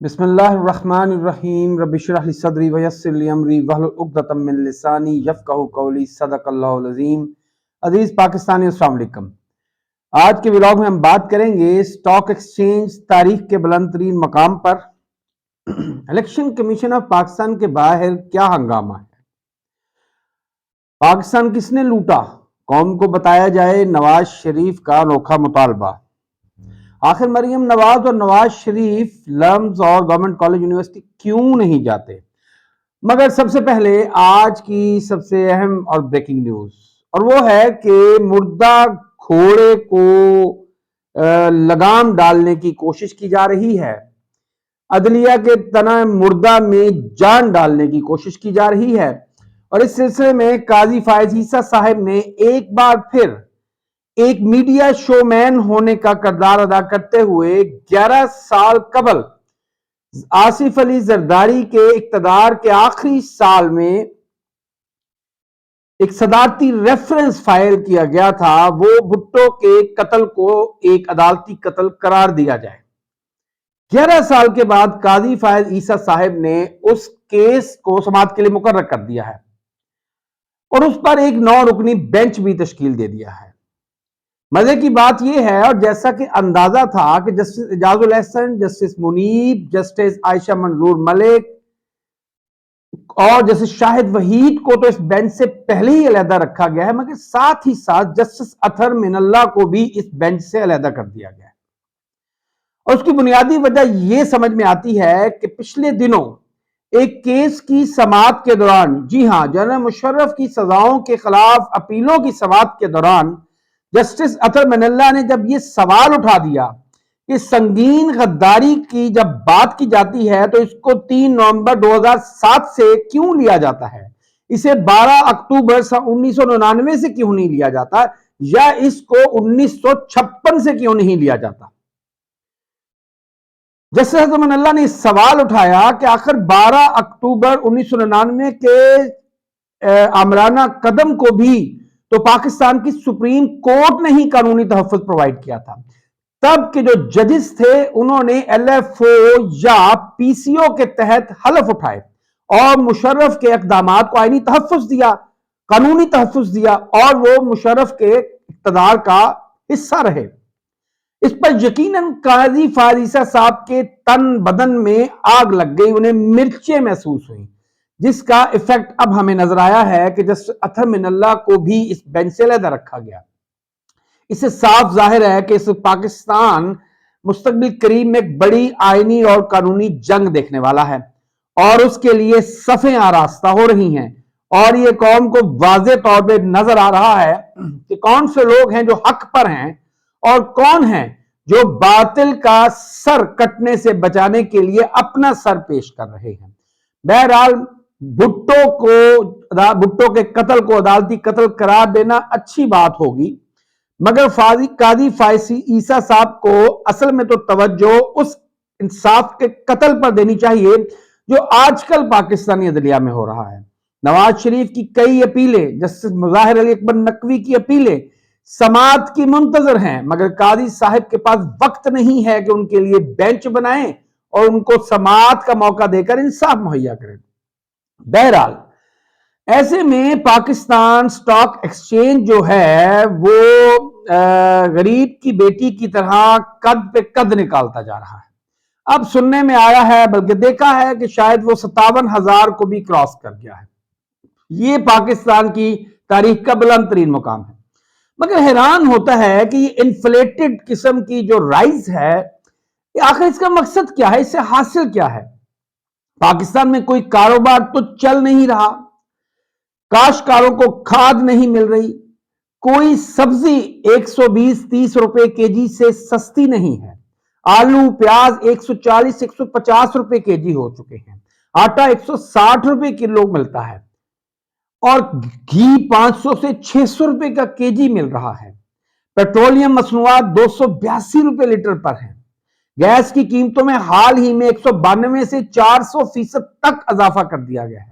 بسم اللہ الرحمن الرحیم رب اشرح لی صدری ویسر لی امری واحلل عقدۃ من لسانی یفقہوا قولی صدق اللہ العظیم۔ عزیز پاکستانی، السلام علیکم۔ آج کے ولاگ میں ہم بات کریں گے اسٹاک ایکسچینج تاریخ کے بلند ترین مقام پر الیکشن کمیشن آف پاکستان کے باہر کیا ہنگامہ ہے؟ پاکستان کس نے لوٹا؟ قوم کو بتایا جائے نواز شریف کا انوکھا مطالبہ۔ آخر مریم نواز اور نواز شریف لمز اور گورنمنٹ کالج یونیورسٹی کیوں نہیں جاتے؟ مگر سب سے پہلے آج کی سب سے اہم اور بریکنگ نیوز، اور وہ ہے کہ مردہ گھوڑے کو لگام ڈالنے کی کوشش کی جا رہی ہے، عدلیہ کے تنہ مردہ میں جان ڈالنے کی کوشش کی جا رہی ہے، اور اس سلسلے میں قاضی فائز عیسیٰ صاحب نے ایک بار پھر ایک میڈیا شو مین ہونے کا کردار ادا کرتے ہوئے 11 سال قبل آصف علی زرداری کے اقتدار کے آخری سال میں ایک صدارتی ریفرنس فائل کیا گیا تھا، وہ بھٹو کے قتل کو ایک عدالتی قتل قرار دیا جائے۔ 11 سال کے بعد قاضی فائز عیسیٰ صاحب نے اس کیس کو سماعت کے لیے مقرر کر دیا ہے اور اس پر ایک 9 رکنی بینچ بھی تشکیل دے دیا ہے۔ مزے کی بات یہ ہے، اور جیسا کہ اندازہ تھا، کہ جسٹس اعجاز الحسن، جسٹس منیب، جسٹس عائشہ منظور ملک اور جسٹس شاہد وحید کو تو اس بینچ سے پہلے ہی علیحدہ رکھا گیا ہے، مگر ساتھ ہی ساتھ جسٹس اطہر من اللہ کو بھی اس بینچ سے علیحدہ کر دیا گیا ہے۔ اور اس کی بنیادی وجہ یہ سمجھ میں آتی ہے کہ پچھلے دنوں ایک کیس کی سماعت کے دوران، جی ہاں، جنرل مشرف کی سزاؤں کے خلاف اپیلوں کی سماعت کے دوران جسٹس اطہر من اللہ نے جب یہ سوال اٹھا دیا کہ سنگین غداری کی جب بات کی جاتی ہے تو اس کو 3 نومبر 2007 سے کیوں لیا جاتا ہے، اسے 12 اکتوبر 1999 سے کیوں نہیں لیا جاتا، یا اس کو 1956 سے کیوں نہیں لیا جاتا؟ جسٹس اطہر من اللہ نے اس سوال اٹھایا کہ آخر 12 اکتوبر 1999 کے آمرانہ قدم کو بھی تو پاکستان کی سپریم کورٹ نے ہی قانونی تحفظ پرووائڈ کیا تھا۔ تب کے جو ججز تھے انہوں نے ایل ایف او یا پی سی او کے تحت حلف اٹھائے اور مشرف کے اقدامات کو آئینی تحفظ دیا، قانونی تحفظ دیا، اور وہ مشرف کے اقتدار کا حصہ رہے۔ اس پر یقیناً قاضی فائز عیسیٰ صاحب کے تن بدن میں آگ لگ گئی، انہیں مرچیں محسوس ہوئیں، جس کا ایفیکٹ اب ہمیں نظر آیا ہے کہ جسٹس اطہر من اللہ کو بھی اس بینچ سے علیحدہ رکھا گیا۔ اس سے صاف ظاہر ہے کہ اس پاکستان مستقبل قریب میں ایک بڑی آئینی اور قانونی جنگ دیکھنے والا ہے، اور اس کے لیے صفیں آراستہ ہو رہی ہیں، اور یہ قوم کو واضح طور پہ نظر آ رہا ہے کہ کون سے لوگ ہیں جو حق پر ہیں اور کون ہیں جو باطل کا سر کٹنے سے بچانے کے لیے اپنا سر پیش کر رہے ہیں۔ بہرحال بھٹو کے قتل کو عدالتی قتل قرار دینا اچھی بات ہوگی، مگر قاضی فائز عیسیٰ صاحب کو اصل میں تو توجہ اس انصاف کے قتل پر دینی چاہیے جو آج کل پاکستانی عدلیہ میں ہو رہا ہے۔ نواز شریف کی کئی اپیلیں، جسٹس مظاہر علی اکبر نقوی کی اپیلیں سماعت کی منتظر ہیں، مگر قاضی صاحب کے پاس وقت نہیں ہے کہ ان کے لیے بینچ بنائیں اور ان کو سماعت کا موقع دے کر انصاف مہیا کریں۔ بہرحال ایسے میں پاکستان سٹاک ایکسچینج جو ہے وہ غریب کی بیٹی کی طرح قد پہ قد نکالتا جا رہا ہے۔ اب سننے میں آیا ہے، بلکہ دیکھا ہے، کہ شاید وہ 57,000 کو بھی کراس کر گیا ہے۔ یہ پاکستان کی تاریخ کا بلند ترین مقام ہے، مگر حیران ہوتا ہے کہ یہ انفلیٹڈ قسم کی جو رائز ہے، آخر اس کا مقصد کیا ہے، اس سے حاصل کیا ہے؟ پاکستان میں کوئی کاروبار تو چل نہیں رہا، کاشتکاروں کو کھاد نہیں مل رہی، کوئی سبزی 120-130 روپے کے جی سے سستی نہیں ہے، آلو پیاز 140-150 روپے کے جی ہو چکے ہیں، آٹا 160 روپے کلو ملتا ہے، اور گھی 500 سے 600 روپے کا کے جی مل رہا ہے۔ پیٹرولیم مصنوعات 282 روپے لیٹر پر ہیں۔ گیس کی قیمتوں میں حال ہی میں 192 سے 400% تک اضافہ کر دیا گیا ہے۔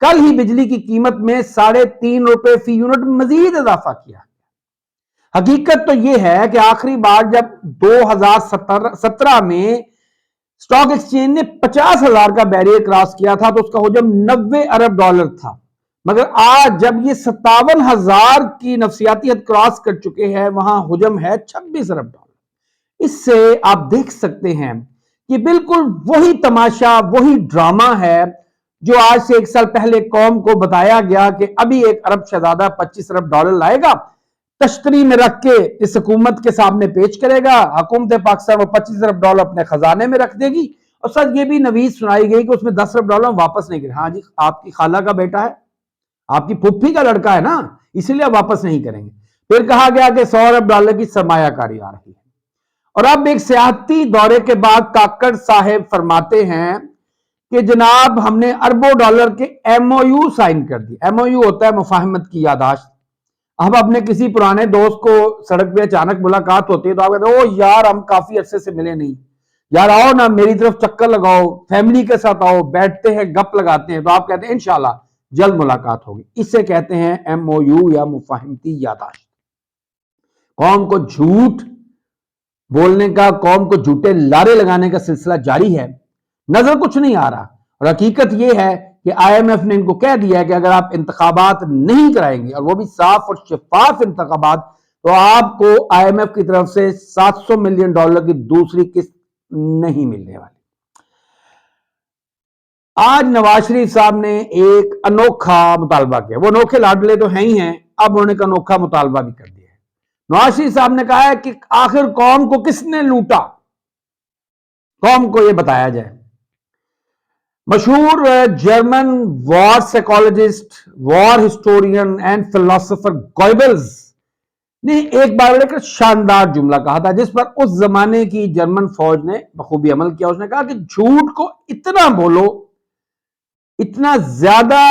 کل ہی بجلی کی قیمت میں 3.5 روپے فی یونٹ مزید اضافہ کیا۔ حقیقت تو یہ ہے کہ آخری بار جب 2017 میں स्टॉक एक्सचेंज ने 50,000 का बैरियर क्रॉस किया था तो उसका हुजम 90 अरब डॉलर था, मगर आज जब ये 57,000 की नफसियाती हद क्रॉस कर चुके हैं, वहां हुजम है 26 अरब डॉलर। इससे आप देख सकते हैं कि बिल्कुल वही तमाशा, वही ड्रामा है जो आज से 1 साल पहले कौम को बताया गया कि अभी एक अरब शहजादा 25 अरब डॉलर लाएगा, तश्तरी में रख के इस हुकूमत के सामने पेश करेगा, हुकूमत पाकिस्तान वो 25 अरब डॉलर अपने खजाने में रख देगी। और सच ये भी नवीज सुनाई गई कि उसमें 10 अरब डॉलर वापस नहीं करे। हाँ जी, आपकी खाला का बेटा है, आपकी फुफ्फी का लड़का है ना, इसीलिए वापस नहीं करेंगे। फिर कहा गया कि 100 अरब डॉलर की सरमायाकारी आ रही है। और अब एक सियाहती दौरे के बाद काकड़ साहेब फरमाते हैं कि जनाब हमने अरबों डॉलर के एमओयू साइन कर दिए। एमओयू होता है मुफाहमत की यादाश्त। अब अपने किसी पुराने दोस्त को सड़क पे अचानक मुलाकात होती है तो आप कहते हो ओ यार हम काफी अरसे से मिले नहीं, यार आओ ना मेरी तरफ चक्कर लगाओ, फैमिली के साथ आओ, बैठते हैं गप लगाते हैं, तो आप कहते हैं इंशाल्लाह जल्द मुलाकात होगी। इसे कहते हैं एमओयू या मुफाहमती यादाश्त। कौम को झूठ बोलने का, कौम को झूठे लारे लगाने का सिलसिला जारी है, नजर कुछ नहीं आ रहा। और हकीकत यह है कि आईएमएफ ने इनको कह दिया है कि अगर आप इंतखाबात नहीं कराएंगे, और वो भी साफ और शफाफ इंतखाबात, तो आपको आईएमएफ की तरफ से 700 मिलियन डॉलर की दूसरी किस्त नहीं मिलने वाली। आज नवाज शरीफ साहब ने एक अनोखा मुतालबा किया। वो अनोखे लाडले तो हैं ही हैं, अब उन्होंने एक अनोखा मुतालबा भी कर दिया है। नवाज शरीफ साहब ने कहा है कि आखिर कौम को किसने लूटा, कौम को यह बताया जाए। मशहूर German war psychologist, war historian and philosopher Goebbels ने एक बार एक शानदार जुमला कहा था जिस पर उस जमाने की जर्मन फौज ने बखूबी अमल किया। उसने कहा कि झूठ को इतना बोलो, इतना ज्यादा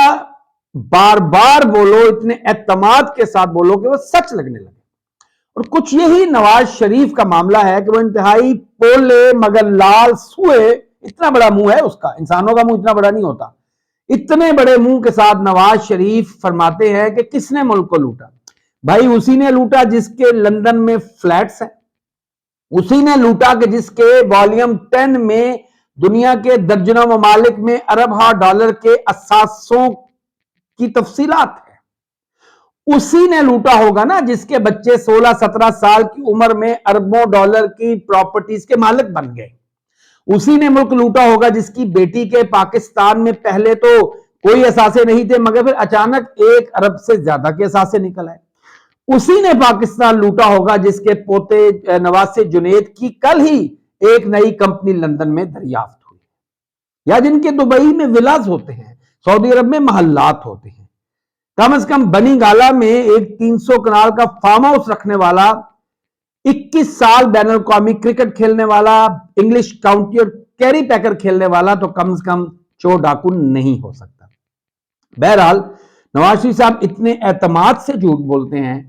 बार बार बोलो, इतने एतमाद के साथ बोलो कि वो सच लगने लगे। और कुछ यही नवाज शरीफ का मामला है कि वो इंतहाई पोले मगर लाल सुए, इतना बड़ा मुंह है उसका, इंसानों का मुंह इतना बड़ा नहीं होता, इतने बड़े मुंह के साथ नवाज शरीफ फरमाते हैं कि किसने मुल्क को लूटा। भाई उसी ने लूटा जिसके लंदन में फ्लैट्स हैं, उसी ने लूटा कि जिसके वॉल्यूम 10 में दुनिया के दर्जनों ममालिक में अरब डॉलर के असासों की तफसीलात है। उसी ने लूटा होगा ना जिसके बच्चे 16-17 साल की उम्र में अरबों डॉलर की प्रॉपर्टीज के मालिक बन गए। उसी ने मुल्क लूटा होगा जिसकी बेटी के पाकिस्तान में पहले तो कोई असासे नहीं थे, मगर फिर अचानक 1 अरब से ज्यादा के असासे निकल आए। उसी ने पाकिस्तान लूटा होगा जिसके पोते नवासे जुनेद की कल ही एक नई कंपनी लंदन में दरियाफ्त हुई, या जिनके दुबई में विलास होते हैं, सऊदी अरब में महल्लात होते हैं। कम से कम बनी गाला में एक 300 कनाल का फार्म हाउस रखने वाला, 21 साल बैन अल-अक़वामी क्रिकेट खेलने वाला, इंग्लिश काउंटी और कैरी पैकर खेलने वाला तो कम से कम चोर डाकू नहीं हो सकता। बहरहाल नवाज शरीफ साहब इतने एतमाद से झूठ बोलते हैं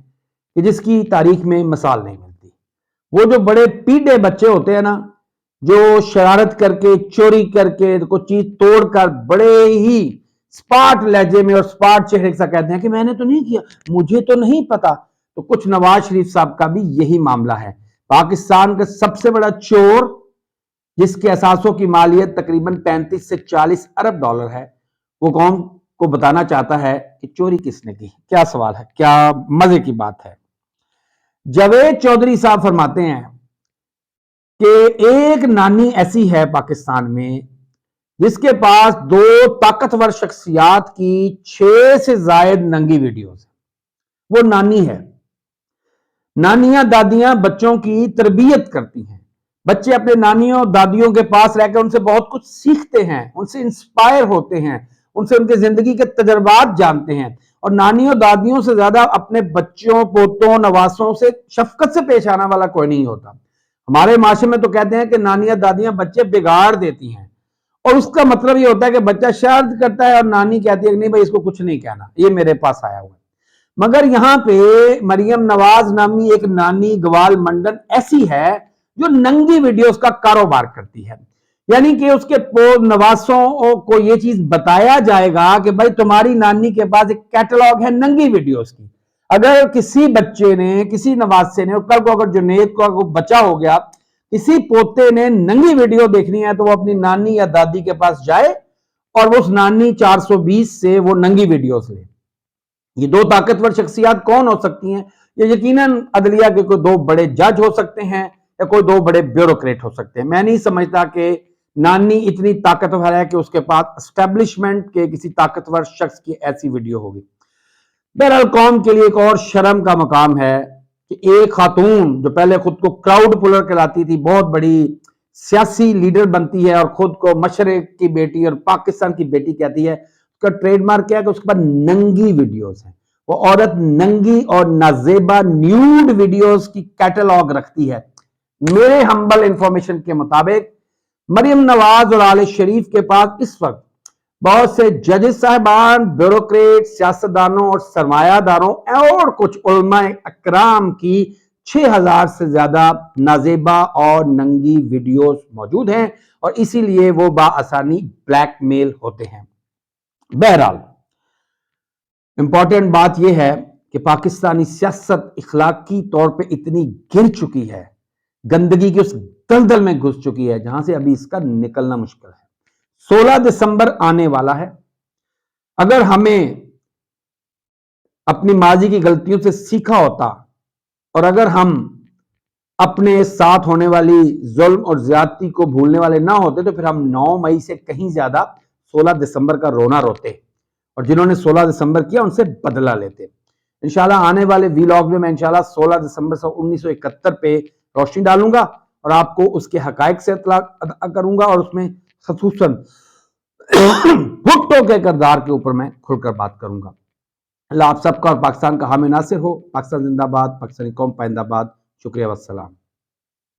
कि जिसकी तारीख में मिसाल नहीं मिलती। वो जो बड़े पीढ़े बच्चे होते हैं ना, जो शरारत करके, चोरी करके, कुछ चीज तोड़कर बड़े ही स्पार्ट लहजे में और स्पार्ट चेहरे के साथ कहते हैं कि मैंने तो नहीं किया, मुझे तो नहीं पता, तो कुछ नवाज शरीफ साहब का भी यही मामला है। पाकिस्तान का सबसे बड़ा चोर जिसके असासों की मालियत तकरीबन 35 से 40 अरब डॉलर है, वो कौम को बताना चाहता है कि चोरी किसने की। क्या सवाल है, क्या मजे की बात है। जावेद चौधरी साहब फरमाते हैं कि एक नानी ऐसी है पाकिस्तान में जिसके पास 2 ताकतवर शख्सियात की 6 से जायद नंगी वीडियोस। वो नानी है। नानियां दादियां बच्चों की तरबियत करती हैं, बच्चे अपने नानियों दादियों के पास रहकर उनसे बहुत कुछ सीखते हैं, उनसे इंस्पायर होते हैं, उनसे उनके जिंदगी के तजर्बात जानते हैं। और नानियों दादियों से ज्यादा अपने बच्चों, पोतों, नवासों से शफकत से पेश आने वाला कोई नहीं होता। हमारे माशरे में तो कहते हैं कि नानियां दादियां बच्चे बिगाड़ देती हैं, और उसका मतलब ये होता है कि बच्चा शरारत करता है और नानी कहती है कि नहीं भाई इसको कुछ नहीं कहना, ये मेरे पास आया हुआ है। मगर यहां पे मरियम नवाज नामी एक नानी गवाल मंडन ऐसी है जो नंगी वीडियोस का कारोबार करती है। यानी कि उसके नवासों को यह चीज बताया जाएगा कि भाई तुम्हारी नानी के पास एक कैटलॉग है नंगी वीडियोस की। अगर किसी बच्चे ने, किसी नवासे ने, कल को अगर जुनेद को बचा हो गया, किसी पोते ने नंगी वीडियो देखनी है तो वो अपनी नानी या दादी के पास जाए और वो उस नानी 420 से वो नंगी वीडियोस ले। ये दो ताकतवर शख्सियत कौन हो सकती हैं? ये यकीनन अदलिया के कोई दो बड़े जज हो सकते हैं या कोई दो बड़े ब्यूरोक्रेट हो सकते हैं। मैं नहीं समझता कि नानी इतनी ताकतवर है कि उसके पास एस्टेब्लिशमेंट के किसी ताकतवर शख्स की ऐसी वीडियो होगी। बहरहाल कौम के लिए एक और शर्म का मकाम है कि एक खातून जो पहले खुद को क्राउड पुलर कहलाती थी, बहुत बड़ी सियासी लीडर बनती है और खुद को मशरक की बेटी और पाकिस्तान की बेटी कहती है, उसका ट्रेडमार्क क्या है कि उसके पास नंगी वीडियोस हैं। वो औरत नंगी और नाजेबा न्यूड वीडियोस की कैटलॉग रखती है। मेरे हम्बल इंफॉर्मेशन के मुताबिक मरियम नवाज और आले शरीफ के पास इस वक्त बहुत से जजेस साहबान, ब्यूरोक्रेट, सियासतदानों और सरमायादारों और कुछ उलमाए अकराम की 6000 से ज्यादा नाजेबा और नंगी वीडियोस मौजूद हैं और इसीलिए वो बाआसानी ब्लैकमेल होते हैं। बहरहाल इंपॉर्टेंट बात यह है कि पाकिस्तानी सियासत इखलाकी तौर पे इतनी गिर चुकी है, गंदगी की उस दलदल में घुस चुकी है जहां से अभी इसका निकलना मुश्किल है। 16 दिसंबर आने वाला है। अगर हमें अपनी माजी की गलतियों से सीखा होता और अगर हम अपने साथ होने वाली जुल्म और ज्यादती को भूलने वाले ना होते तो फिर हम 9 मई से कहीं ज्यादा 16 दिसंबर का रोना रोते और जिन्होंने 16 दिसंबर किया उनसे बदला लेते। इंशाल्लाह आने वाले वीलॉग में मैं इंशाल्लाह 16 दिसंबर 1971 पे रोशनी डालूंगा और आपको उसके हकायक से इत्तला करूंगा और उसमें खसूसन भुट्टो के किरदार के ऊपर मैं खुलकर बात करूंगा। अल्लाह आप सबका और पाकिस्तान का हामी नासिर हो। पाकिस्तान जिंदाबाद, पाकिस्तानी कौम पाइंदाबाद। शुक्रिया, वस्सलाम।